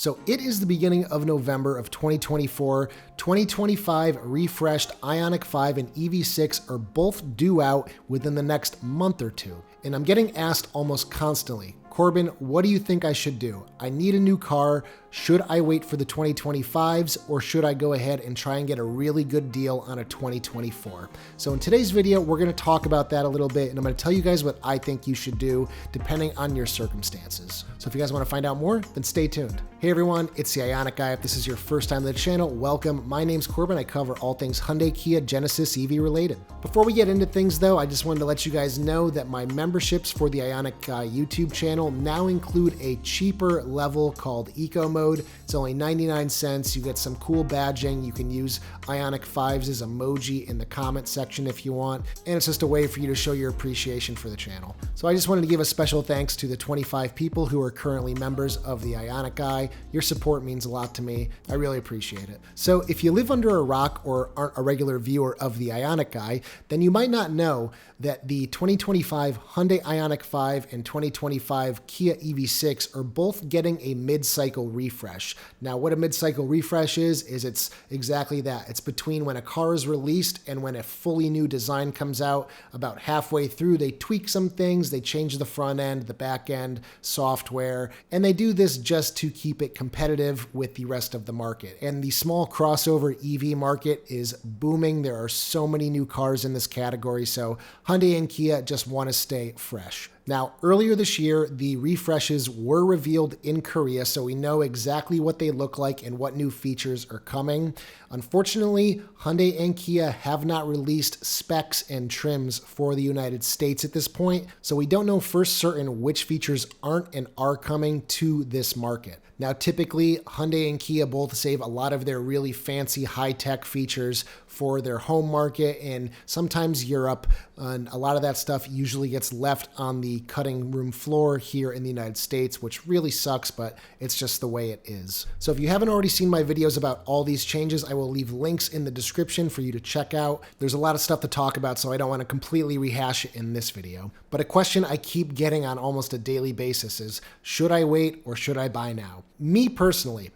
So it is the beginning of November of 2024. 2025 refreshed Ioniq 5 and EV6 are both due out within the next month or two. And I'm getting asked almost constantly, Corbin, what do you think I should do? I need a new car. Should I wait for the 2025s or should I go ahead and try and get a really good deal on a 2024? So in today's video, we're going to talk about that a little bit, and I'm going to tell you guys what I think you should do depending on your circumstances. So if you guys want to find out more, then stay tuned. Hey everyone, it's the Ioniq guy. If this is your first time to the channel, welcome. My name's Corbin. I cover all things Hyundai, Kia, Genesis, EV related. Before we get into things though, I just wanted to let you guys know that my memberships for the Ioniq guy YouTube channel now include a cheaper level called Eco Mode. It's only 99 cents. You get some cool badging. You can use Ioniq 5's as emoji in the comment section if you want. And it's just a way for you to show your appreciation for the channel. So I just wanted to give a special thanks to the 25 people who are currently members of the Ioniq guy. Your support means a lot to me. I really appreciate it. So if you live under a rock or aren't a regular viewer of the Ioniq guy, then you might not know that the 2025 Hyundai Ioniq 5 and 2025 Kia EV6 are both getting a mid-cycle refresh. Now, what a mid-cycle refresh is it's exactly that. It's between when a car is released and when a fully new design comes out. About halfway through, they tweak some things, they change the front end, the back end, software, and they do this just to keep it competitive with the rest of the market. And the small crossover EV market is booming. There are so many new cars in this category, so Hyundai and Kia just want to stay fresh. Now, earlier this year, the refreshes were revealed in Korea, so we know exactly what they look like and what new features are coming. Unfortunately, Hyundai and Kia have not released specs and trims for the United States at this point, so we don't know for certain which features aren't and are coming to this market. Now, typically, Hyundai and Kia both save a lot of their really fancy high-tech features for their home market and sometimes Europe, and a lot of that stuff usually gets left on the cutting room floor here in the United States, which really sucks, but it's just the way it is. So if you haven't already seen my videos about all these changes, I will leave links in the description for you to check out. There's a lot of stuff to talk about, so I don't want to completely rehash it in this video. But a question I keep getting on almost a daily basis is, should I wait or should I buy now? Me personally,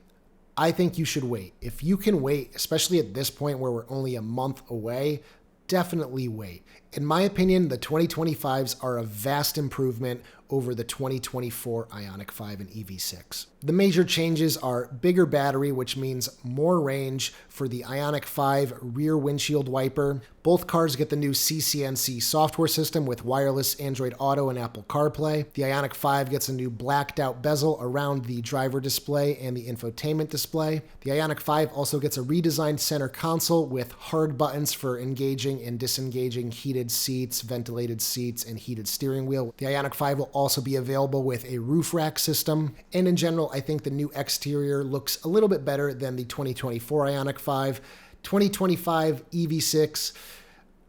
I think you should wait. If you can wait, especially at this point where we're only a month away, definitely wait. In my opinion, the 2025s are a vast improvement over the 2024 Ioniq 5 and EV6. The major changes are bigger battery, which means more range for the Ioniq 5 rear windshield wiper. Both cars get the new CCNC software system with wireless Android Auto and Apple CarPlay. The Ioniq 5 gets a new blacked out bezel around the driver display and the infotainment display. The Ioniq 5 also gets a redesigned center console with hard buttons for engaging and disengaging heated seats, ventilated seats, and heated steering wheel. The Ioniq 5 will also be available with a roof rack system. And in general, I think the new exterior looks a little bit better than the 2024 Ioniq 5. 2025 EV6,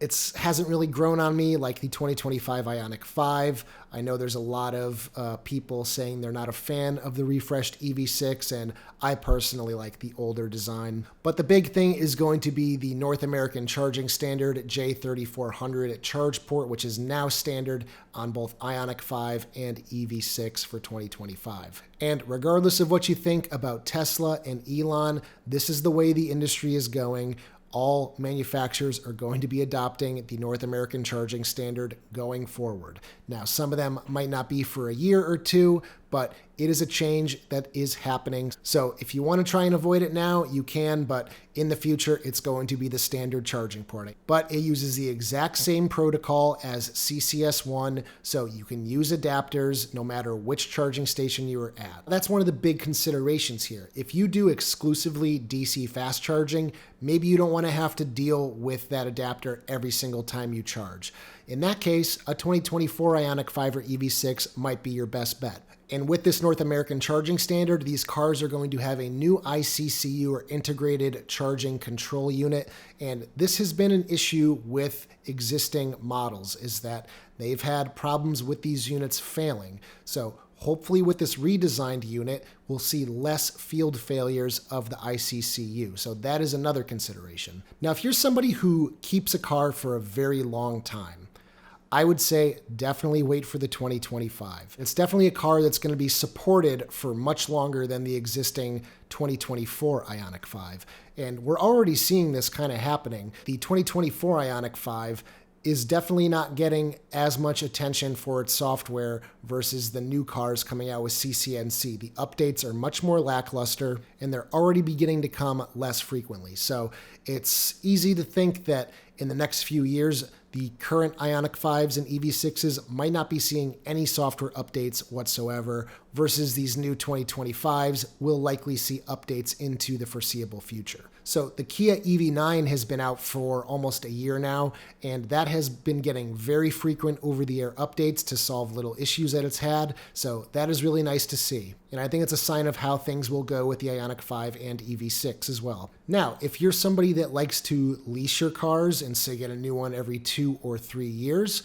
it hasn't really grown on me like the 2025 Ioniq 5. I know there's a lot of people saying they're not a fan of the refreshed EV6, and I personally like the older design. But the big thing is going to be the North American charging standard J3400 at ChargePort, which is now standard on both Ioniq 5 and EV6 for 2025. And regardless of what you think about Tesla and Elon, this is the way the industry is going. All manufacturers are going to be adopting the North American charging standard going forward. Now, some of them might not be for a year or two, but it is a change that is happening. So if you want to try and avoid it now, you can, but in the future, it's going to be the standard charging port. But it uses the exact same protocol as CCS1, so you can use adapters no matter which charging station you are at. That's one of the big considerations here. If you do exclusively DC fast charging, maybe you don't want to have to deal with that adapter every single time you charge. In that case, a 2024 Ioniq 5 or EV6 might be your best bet. And with this North American charging standard, these cars are going to have a new ICCU or integrated charging control unit. And this has been an issue with existing models, is that they've had problems with these units failing. So hopefully with this redesigned unit, we'll see less field failures of the ICCU. So that is another consideration. Now, if you're somebody who keeps a car for a very long time, I would say definitely wait for the 2025. It's definitely a car that's going to be supported for much longer than the existing 2024 Ioniq 5. And we're already seeing this kind of happening. The 2024 Ioniq 5 is definitely not getting as much attention for its software versus the new cars coming out with CCNC. The updates are much more lackluster, and they're already beginning to come less frequently. So it's easy to think that in the next few years, the current Ioniq 5s and EV6s might not be seeing any software updates whatsoever, versus these new 2025s will likely see updates into the foreseeable future. So the Kia EV9 has been out for almost a year now, and that has been getting very frequent over-the-air updates to solve little issues that it's had. So that is really nice to see. And I think it's a sign of how things will go with the Ioniq 5 and EV6 as well. Now, if you're somebody that likes to lease your cars and say get a new one every 2 or 3 years,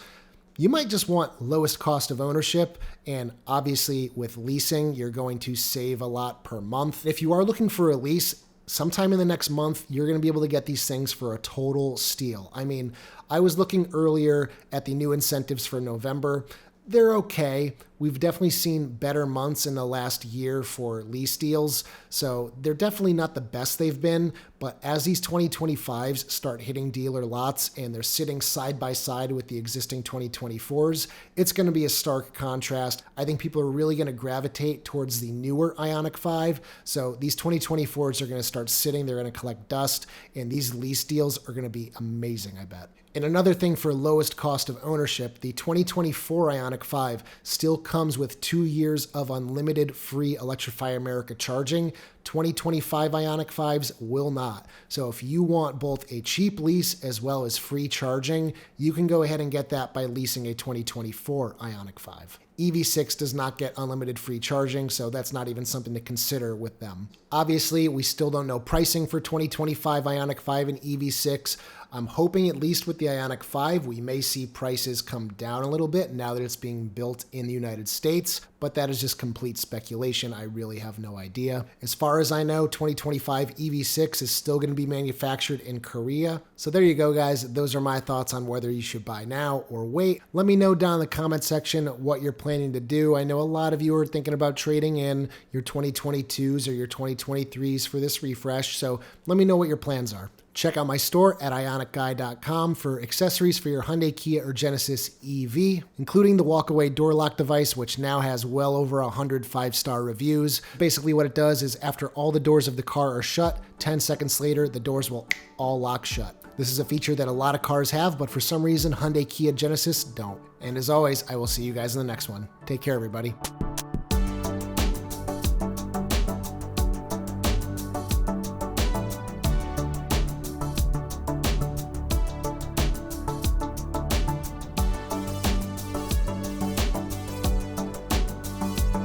you might just want lowest cost of ownership, and obviously with leasing, you're going to save a lot per month. If you are looking for a lease, sometime in the next month, you're going to be able to get these things for a total steal. I mean, I was looking earlier at the new incentives for November. They're okay. We've definitely seen better months in the last year for lease deals, so they're definitely not the best they've been, but as these 2025s start hitting dealer lots and they're sitting side by side with the existing 2024s, it's going to be a stark contrast. I think people are really going to gravitate towards the newer Ioniq 5, so these 2024s are going to start sitting, they're going to collect dust, and these lease deals are going to be amazing, I bet. And another thing for lowest cost of ownership, the 2024 Ioniq 5 still comes with 2 years of unlimited free Electrify America charging. 2025 Ioniq 5s will not. So if you want both a cheap lease as well as free charging, you can go ahead and get that by leasing a 2024 Ioniq 5. EV6 does not get unlimited free charging, so that's not even something to consider with them. Obviously, we still don't know pricing for 2025 Ioniq 5 and EV6. I'm hoping at least with the Ioniq 5, we may see prices come down a little bit now that it's being built in the United States, but that is just complete speculation. I really have no idea. As far as I know, 2025 EV6 is still going to be manufactured in Korea. So there you go, guys. Those are my thoughts on whether you should buy now or wait. Let me know down in the comment section what you're planning to do. I know a lot of you are thinking about trading in your 2022s or your 2023s for this refresh, so let me know what your plans are. Check out my store at ioniqguy.com for accessories for your Hyundai, Kia, or Genesis EV, including the walkaway door lock device, which now has well over 100 5-star reviews. Basically what it does is after all the doors of the car are shut, 10 seconds later, the doors will all lock shut. This is a feature that a lot of cars have, but for some reason, Hyundai, Kia, Genesis don't. And as always, I will see you guys in the next one. Take care, everybody.